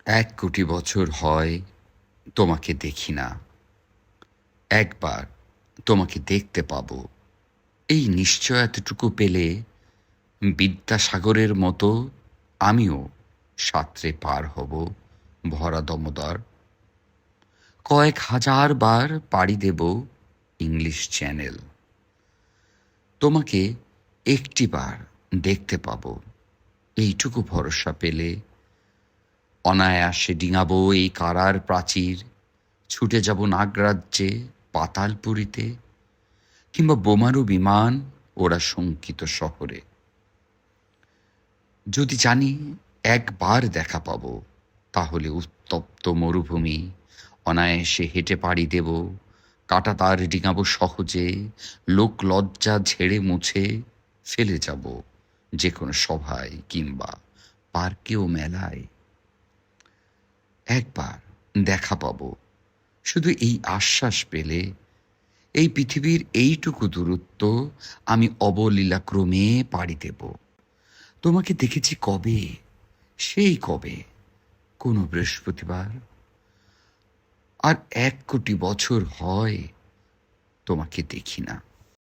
1 কোটি বছর হয় তোমাকে দেখি না। একবার তোমাকে দেখতে পাবো, এই নিশ্চয়তাটুকু পেলে বিদ্যাসাগরের মতো আমিও সাঁতরে পার হব ভরা দমোদর। কয়েক হাজার বার পাড়ি দেব ইংলিশ চ্যানেল। তোমাকে একটিবার দেখতে পাবো, এইটুকু ভরসা পেলে অনায়াসে ডিঙাবো এই কারার প্রাচীর, ছুটে যাব নাগরাজ্যে, পাতালপুরীতে, কিংবা বোমারু বিমান ওরা শঙ্কিত শহরে। যদি জানি একবার দেখা পাবো, তাহলে উত্তপ্ত মরুভূমি অনায়াসে হেঁটে পাড়ি দেব, কাঁটাতার ডিঙাবো সহজে, লোক লজ্জা ঝেড়ে মুছে ফেলে যাব যে কোনো সভায় কিংবা পার্কে ও মেলায়। একবার দেখা পাবো, শুধু এই আশ্বাস পেলে এই পৃথিবীর এইটুকু দূরত্ব আমি অবলীলাক্রমে পাড়ি দেব। তোমাকে দেখেছি কবে, সেই কবে, কোনো বৃহস্পতিবার। আর 1 কোটি বছর হয় তোমাকে দেখি না।